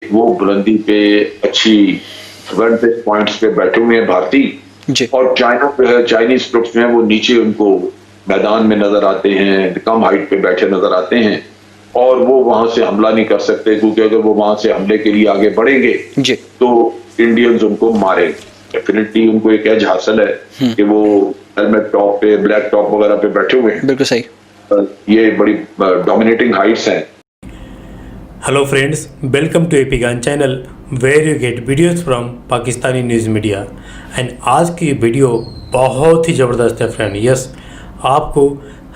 वो बुलंदी पे अच्छी एडवांटेज पॉइंट्स पे बैठे हुए हैं भारतीय, और चाइना जो है चाइनीज ट्रुप्स जो है वो नीचे उनको मैदान में नजर आते हैं, कम हाइट पे बैठे नजर आते हैं, और वो वहां से हमला नहीं कर सकते, क्योंकि अगर वो वहां से हमले के लिए आगे बढ़ेंगे तो इंडियंस उनको मारेंगे। डेफिनेटली उनको एक एज हासिल है कि वो हेलमेट टॉप पे, ब्लैक टॉप वगैरह पे बैठे हुए हैं। बिल्कुल सही। ये बड़ी डोमिनेटिंग हाइट्स हैं। Hello friends, welcome to AP Gyan channel where you get videos from Pakistani news media. And आज की वीडियो बहुत ही ज़बरदस्त है फ्रेंड। यस, आपको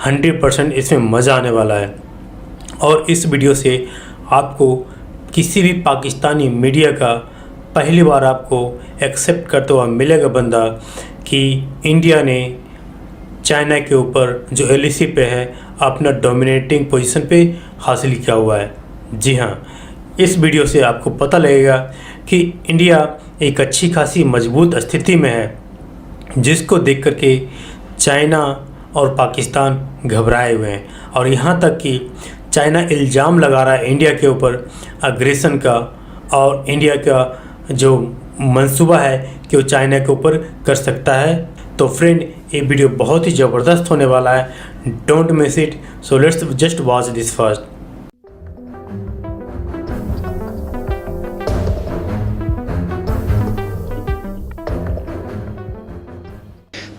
100% इसमें मज़ा आने वाला है। और इस वीडियो से आपको किसी भी पाकिस्तानी मीडिया का पहली बार आपको एक्सेप्ट करते हुआ मिलेगा बंदा कि इंडिया ने चाइना के ऊपर जो एलएसी पे है अपना डोमिनेटिंग पोजीशन पे हासिल किया हुआ है। जी हाँ, इस वीडियो से आपको पता लगेगा कि इंडिया एक अच्छी खासी मजबूत स्थिति में है, जिसको देख कर के चाइना और पाकिस्तान घबराए हुए हैं। और यहाँ तक कि चाइना इल्ज़ाम लगा रहा है इंडिया के ऊपर अग्रेशन का, और इंडिया का जो मंसूबा है कि वो चाइना के ऊपर कर सकता है। तो फ्रेंड, ये वीडियो बहुत ही ज़बरदस्त होने वाला है। Don't miss it. So let's just watch this first.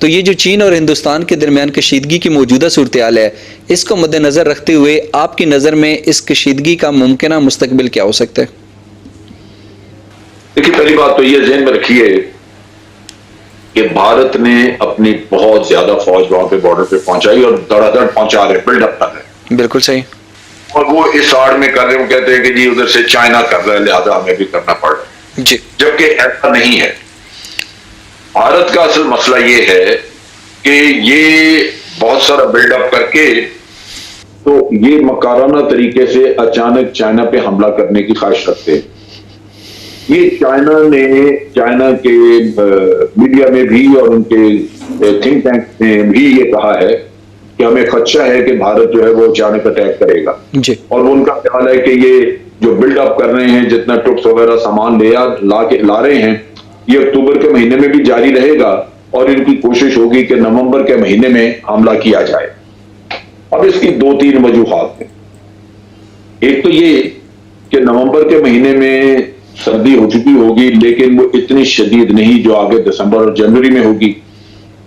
तो ये जो चीन और हिंदुस्तान के दरमियान कशीदगी की मौजूदा सूरत हाल है, इसको मद्देनजर रखते हुए आपकी नज़र में इस कशीदगी का मुमकिन मुस्तकबिल क्या हो सकता है? देखिए, पहली बात तो ये ज़हन में रखिए कि भारत ने अपनी बहुत ज्यादा फौज वहां पे बॉर्डर पे पहुंचाई और धड़ाधड़ पहुंचा रहे, बिल्डअप कर रहे। बिल्कुल सही। और वो इस आड़ में कर रहे, वो कहते हैं कि जी उधर से चाइना कर रहा है लिहाजा हमें भी करना पड़ रहा है, जबकि ऐसा नहीं है। भारत का असल मसला ये है कि ये बहुत सारा बिल्डअप करके तो ये मकाराना तरीके से अचानक चाइना पे हमला करने की ख्वाहिश रखते हैं। ये चाइना के मीडिया में भी और उनके थिंक टैंक ने भी ये कहा है कि हमें खदशा है कि भारत जो है वो अचानक अटैक करेगा। और वो उनका ख्याल है कि ये जो बिल्डअप कर रहे हैं, जितना ट्रुप्स वगैरह सामान ला रहे हैं, ये अक्टूबर के महीने में भी जारी रहेगा, और इनकी कोशिश होगी कि नवंबर के महीने में हमला किया जाए। अब इसकी 2-3 वजूहात हैं। एक तो ये कि नवंबर के महीने में सर्दी हो चुकी होगी, लेकिन वो इतनी शदीद नहीं जो आगे दिसंबर और जनवरी में होगी,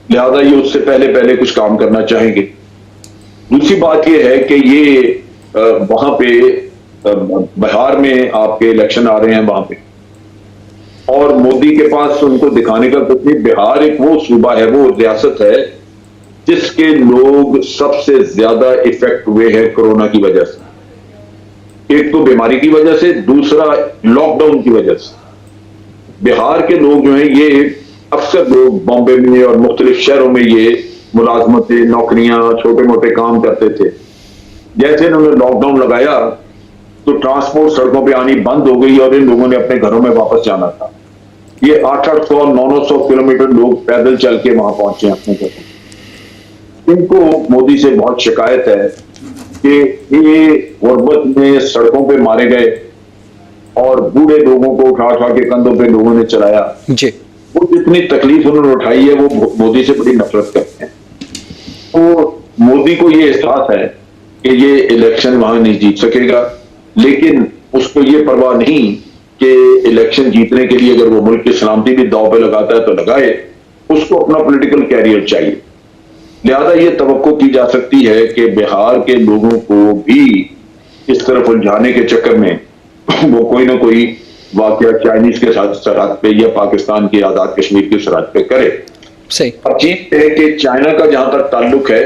लिहाजा ये उससे पहले कुछ काम करना चाहेंगे। दूसरी बात ये है कि ये वहां पे बिहार में आपके इलेक्शन आ रहे हैं वहां पे, और मोदी के पास उनको दिखाने का कुछ नहीं। बिहार एक वो सूबा है, वो रियासत है जिसके लोग सबसे ज्यादा इफेक्ट हुए हैं कोरोना की वजह से। एक तो बीमारी की वजह से, दूसरा लॉकडाउन की वजह से। बिहार के लोग जो हैं, ये अक्सर लोग बॉम्बे में और मुख्तलिफ शहरों में ये मुलाजमतें, नौकरियां, छोटे मोटे काम करते थे। जैसे इन्होंने लॉकडाउन लगाया तो ट्रांसपोर्ट सड़कों पे आनी बंद हो गई और इन लोगों ने अपने घरों में वापस जाना था। ये 800 900 किलोमीटर लोग पैदल चल के वहां पहुंचे अपने घर। इनको मोदी से बहुत शिकायत है कि ये गुर्बत में सड़कों पे मारे गए और बूढ़े लोगों को उठा के कंधों पे लोगों ने चलाया। वो जितनी तकलीफ उन्होंने उठाई है, वो मोदी से बड़ी नफरत करते हैं। तो मोदी को ये एहसास है कि ये इलेक्शन वहां नहीं जीत सकेगा, लेकिन उसको ये परवाह नहीं कि इलेक्शन जीतने के लिए अगर वो मुल्क की सलामती भी दांव पे लगाता है तो लगाए, उसको अपना पॉलिटिकल कैरियर चाहिए। लिहाजा ये तवक्को की जा सकती है कि बिहार के लोगों को भी इस तरफ उलझाने के चक्कर में वो कोई ना कोई वाकया चाइनीज के साथ सरहद पे या पाकिस्तान की आजाद कश्मीर की सरहद पे करे। सही। अब चीज है कि चाइना का जहां तक ताल्लुक है,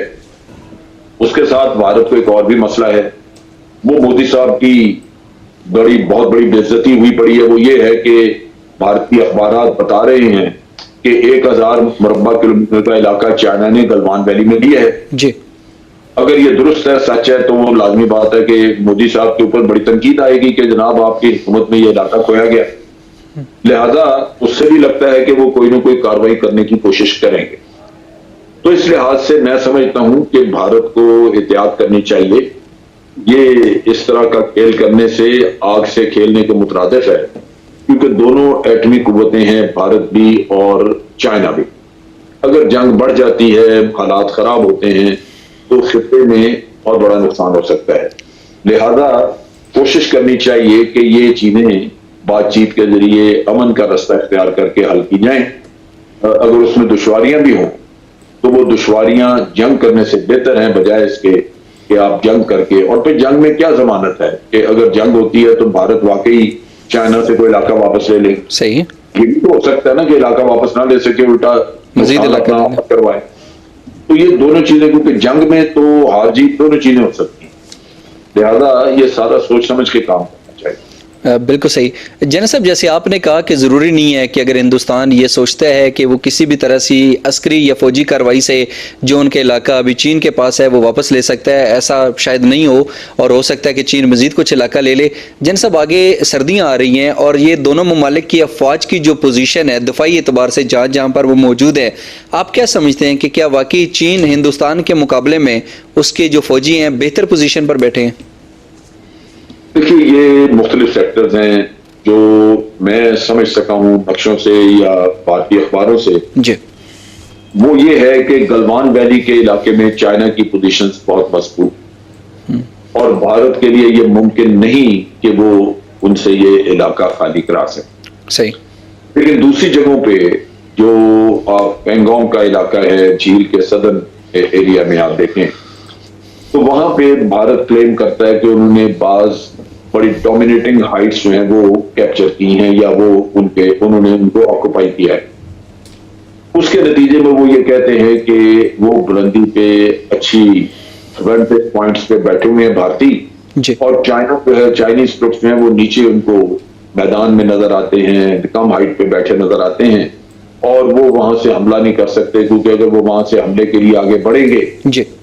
उसके साथ भारत को एक और भी मसला है। वो मोदी साहब की बहुत बड़ी बेइज्जती हुई पड़ी है। वो ये है कि भारतीय अखबार बता रहे हैं कि 1000 मुरब्बा किलोमीटर का इलाका चाइना ने गलवान वैली में लिया है जी। अगर ये दुरुस्त है, सच है, तो वो लाजमी बात है कि मोदी साहब के ऊपर बड़ी तनकीद आएगी कि जनाब आपकी हुकूमत में ये इलाका खोया गया। लिहाजा उससे भी लगता है कि वो कोई ना कोई कार्रवाई करने की कोशिश करेंगे। तो इस लिहाज से मैं समझता हूं कि भारत को एहतियात करनी चाहिए ये इस तरह का खेल करने से आग से खेलने के मुतरादिफ है, क्योंकि दोनों एटमी कुव्वतें हैं, भारत भी और चाइना भी। अगर जंग बढ़ जाती है, हालात खराब होते हैं, तो खित्ते में बहुत बड़ा नुकसान हो सकता है। लिहाजा कोशिश करनी चाहिए कि ये चीजें बातचीत के जरिए अमन का रास्ता इख्तियार करके हल की जाएं। अगर उसमें दुश्वारियां भी हों तो वो दुश्वारियां जंग करने से बेहतर हैं, बजाय इसके कि आप जंग करके, और फिर जंग में क्या जमानत है कि अगर जंग होती है तो भारत वाकई चाइना से कोई इलाका वापस ले ले। सही है। ये भी तो हो सकता है ना कि इलाका वापस ना ले सके, उल्टा मजीद इलाका करवाए। तो ये दोनों चीजें, क्योंकि जंग में तो हार जीत दोनों चीजें हो सकती हैं, लिहाजा ये सारा सोच समझ के काम करना चाहिए। बिल्कुल सही। जनरल साहब, जैसे आपने कहा कि ज़रूरी नहीं है कि अगर हिंदुस्तान ये सोचता है कि वो किसी भी तरह से अस्करी या फौजी कार्रवाई से जो उनके इलाका अभी चीन के पास है वो वापस ले सकता है, ऐसा शायद नहीं हो, और हो सकता है कि चीन मजीद कुछ इलाका ले ले। जनरल साहब, आगे सर्दियाँ आ रही हैं और ये दोनों ममालिक की अफवाज की जो पोजीशन है दफाई एतबार से जहाँ जहाँ पर वो मौजूद है, आप क्या समझते हैं कि क्या वाकई चीन हिंदुस्तान के मुकाबले में उसके जो फौजी हैं बेहतर पोजीशन पर बैठे हैं? देखिए, ये मुख्तलिफ सेक्टर्स हैं जो मैं समझ सका हूँ नक्शों से या भारतीय अखबारों से जी। वो ये है कि गलवान वैली के इलाके में चाइना की पोजीशंस बहुत मजबूत, और भारत के लिए ये मुमकिन नहीं कि वो उनसे ये इलाका खाली करा सके। सही। लेकिन दूसरी जगहों पे जो पेंगोंग का इलाका है, झील के सदर्न एरिया में आप देखें तो वहां पे भारत क्लेम करता है कि उन्होंने बाज बड़ी डोमिनेटिंग हाइट्स जो हैं वो कैप्चर की हैं, या वो उन्होंने उनको ऑक्युपाई किया है। उसके नतीजे में वो ये कहते हैं कि वो बुलंदी पे अच्छी वेंटेज पॉइंट्स पे बैठे हुए हैं भारतीय, और चाइना जो है, चाइनीज ट्रुप्स हैं वो नीचे उनको मैदान में नजर आते हैं, कम हाइट पे बैठे नजर आते हैं, और वो वहां से हमला नहीं कर सकते, क्योंकि अगर वो वहां से हमले के लिए आगे बढ़ेंगे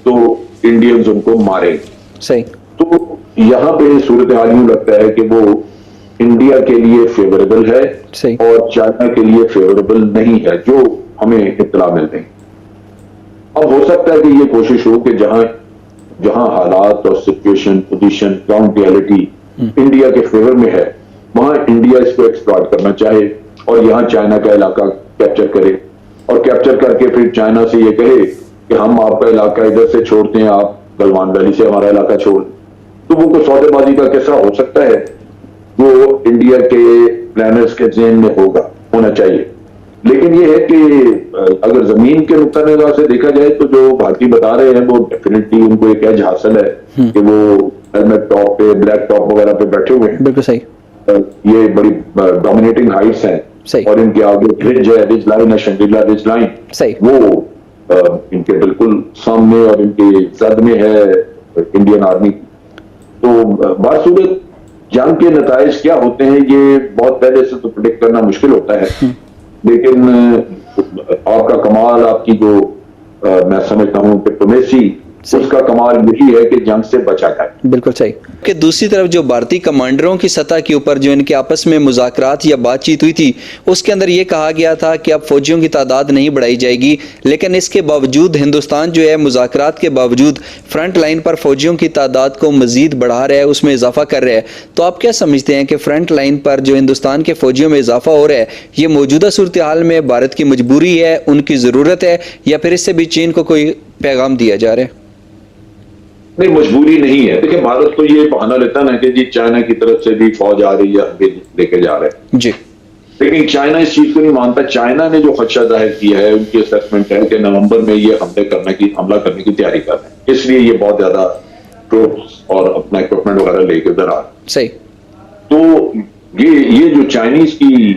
तो इंडियंस उनको मारेंगे। सही। तो यहाँ पे सूरत हाल यूं लगता है कि वो इंडिया के लिए फेवरेबल है और चाइना के लिए फेवरेबल नहीं है, जो हमें इत्तला मिल रही। अब हो सकता है कि ये कोशिश हो कि जहां जहां हालात और situation, position, ground reality India के फेवर में है, वहां इंडिया इसको एक्सप्लॉइट करना चाहे और यहां चाइना का इलाका कैप्चर करे, और कैप्चर करके फिर चाइना से ये कहे कि हम आपका इलाका इधर से छोड़ते हैं, आप गलवान वैली से हमारा इलाका छोड़। तो वो कोई सौदेबाजी का किस्सा हो सकता है, वो इंडिया के प्लानर्स के ज़हन में होना चाहिए। लेकिन ये है कि अगर जमीन के नुक्ता निगाह से देखा जाए तो जो भारतीय बता रहे हैं वो डेफिनेटली उनको एक एज हासिल है कि वो हेलमेट टॉप पे, ब्लैक टॉप वगैरह पे बैठे हुए हैं। बिल्कुल सही। ये बड़ी डोमिनेटिंग हाइट्स हैं और इनके आगे रिज है, रिज लाइन है, शंग्रीला रिज लाइन, वो इनके बिल्कुल सामने और इनके जद में है इंडियन आर्मी। तो बासूरत जंग के नताइज क्या होते हैं ये बहुत पहले से तो प्रेडिक्ट करना मुश्किल होता है, लेकिन आपका कमाल, आपकी जो मैं समझता हूँ डिप्लोमेसी, उसका कमाल यही है कि जंग से बचा जाए। बिल्कुल सही। कि दूसरी तरफ जो भारतीय कमांडरों की सतह के ऊपर जो इनके आपस में मुज़ाकरात या बातचीत हुई थी, उसके अंदर ये कहा गया था कि अब फौजियों की तादाद नहीं बढ़ाई जाएगी, लेकिन इसके बावजूद हिंदुस्तान जो है मुज़ाकरात के बावजूद फ्रंट लाइन पर फौजियों की तादाद को मजीद बढ़ा रहा है, उसमें इजाफा कर रहा है। तो आप क्या समझते हैं कि फ्रंट लाइन पर जो हिंदुस्तान के फौजियों में इजाफा हो रहा है, ये मौजूदा सूरत हाल में भारत की मजबूरी है, उनकी ज़रूरत है, या फिर इससे भी चीन को कोई पैगाम दिया जा रहा है? नहीं, मजबूरी नहीं है। देखिए, भारत तो ये बहाना लेता ना कि जी चाइना की तरफ से भी फौज आ रही है, हमें लेके जा रहे हैं जी, लेकिन चाइना इस चीज को नहीं मानता। चाइना ने जो खदशा जाहिर किया है, उनकी असेसमेंट है कि नवंबर में ये हमला करने की तैयारी कर रहे हैं, इसलिए ये बहुत ज्यादा ट्रूप्स और अपना इक्विपमेंट वगैरह लेके उधर आ रहे। सही। तो ये जो चाइनीज की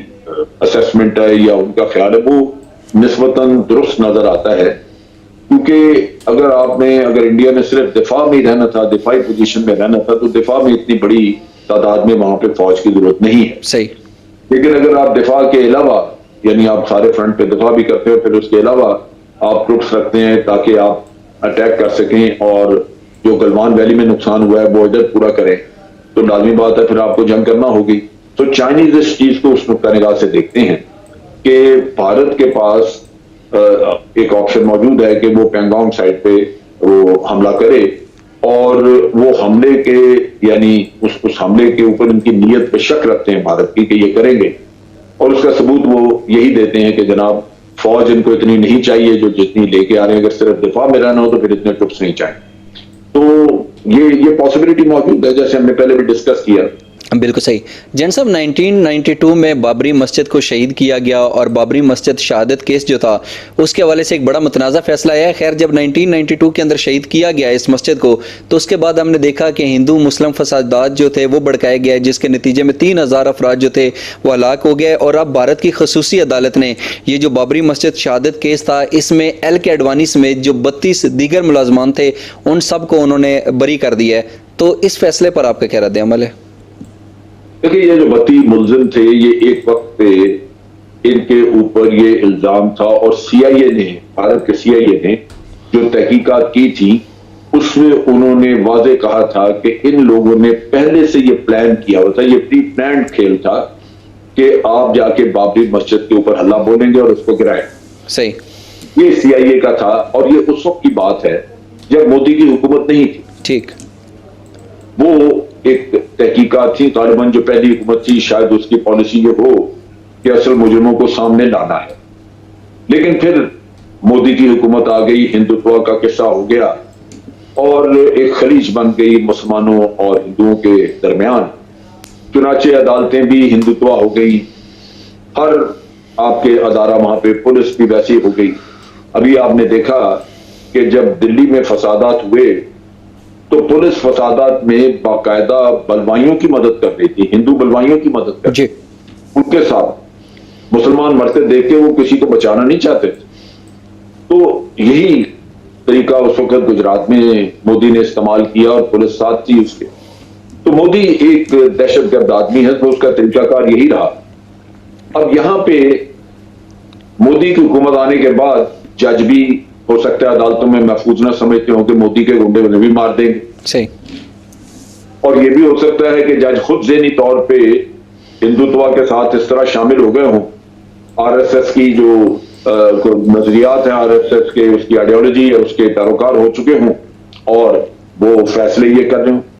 असेसमेंट है या उनका ख्याल है, वो निस्बतन दुरुस्त नजर आता है, क्योंकि अगर इंडिया ने सिर्फ दिफा में रहना था, दिफाई पोजीशन में रहना था, तो दिफा में इतनी बड़ी तादाद में वहां पे फौज की जरूरत नहीं है। सही। लेकिन अगर आप दिफा के अलावा, यानी आप सारे फ्रंट पे दिफा भी करते हो, फिर उसके अलावा आप ट्रुप्स रखते हैं ताकि आप अटैक कर सकें और जो गलवान वैली में नुकसान हुआ है वो इधर पूरा करें, तो लाजमी बात है फिर आपको जंग करना होगी। तो चाइनीज इस चीज को उस नुक्ता निगाह से देखते हैं कि भारत के पास एक ऑप्शन मौजूद है कि वो पेंगोंग साइड पे वो हमला करे, और वो हमले के यानी उस हमले के ऊपर उनकी नीयत पे शक रखते हैं भारत की कि ये करेंगे, और उसका सबूत वो यही देते हैं कि जनाब फौज इनको इतनी नहीं चाहिए जो जितनी लेके आ रहे हैं, अगर सिर्फ दिफा में रहना हो तो फिर इतने ट्रुप्स नहीं चाहिए। तो ये पॉसिबिलिटी मौजूद है, जैसे हमने पहले भी डिस्कस किया। बिल्कुल सही। जैन साहब 1992 में बाबरी मस्जिद को शहीद किया गया और बाबरी मस्जिद शहादत केस जो था उसके हवाले से एक बड़ा मुतनाज़ा फैसला आया है। खैर जब 1992 के अंदर शहीद किया गया इस मस्जिद को तो उसके बाद हमने देखा कि हिंदू मुस्लिम फसादात जो थे वो भड़काए गए, जिसके नतीजे में 3000 अफराद जो थे वो हलाक हो गए। और अब भारत की खसूसी अदालत ने ये जो बाबरी मस्जिद शहादत केस था इसमें एल के अडवाणी समेत जो 32 दीगर मुलाजमान थे उन सब को उन्होंने बरी कर दिया है। तो इस फैसले पर आपका क्या रद्द अमल है? देखिए, ये जो 32 मुलजिम थे ये एक वक्त पे इनके ऊपर ये इल्जाम था, और सीआईए ने, भारत के सीआईए ने जो तहकीकात की थी उसमें उन्होंने वाजे कहा था कि इन लोगों ने पहले से ये प्लान किया हुआ था, ये प्री प्लान्ड खेल था कि आप जाके बाबरी मस्जिद के ऊपर हल्ला बोलेंगे और उसको गिराएंगे। सही, ये सीआईए का था, और ये उस वक्त की बात है जब मोदी की हुकूमत नहीं थी। ठीक, वो एक तहकीकात थी, तालिबान जो पहली हुकूमत थी शायद उसकी पॉलिसी ये हो कि असल मुजरिमों को सामने लाना है। लेकिन फिर मोदी की हुकूमत आ गई, हिंदुत्व का किस्सा हो गया और एक खलीज बन गई मुसलमानों और हिंदुओं के दरमियान। चुनाचे अदालतें भी हिंदुत्व हो गई, हर आपके अदारा वहां पे, पुलिस भी वैसी हो गई। अभी आपने देखा कि जब दिल्ली में फसादात हुए तो पुलिस फसादात में बाकायदा बलवाइयों की मदद कर रही थी, हिंदू बलवाइयों की मदद कर रही थी। उनके साथ मुसलमान मरते देख के वो किसी को बचाना नहीं चाहते थे। तो यही तरीका उस वक्त गुजरात में मोदी ने इस्तेमाल किया और पुलिस साथ थी उसके। तो मोदी एक दहशतगर्द आदमी है, तो उसका तरीकाकार यही रहा। अब यहां पे मोदी की हुकूमत आने के बाद जज भी हो सकता है अदालतों में महफूज ना समझते हो कि मोदी के गुंडे उन्हें भी मार देंगे। सही। और ये भी हो सकता है कि जज खुद ज़हनी तौर पे हिंदुत्व के साथ इस तरह शामिल हो गए हों, आरएसएस की जो नजरियात हैं, आरएसएस के उसकी आइडियोलॉजी है उसके पैरोकार हो चुके हों और वो फैसले ये कर रहे हों।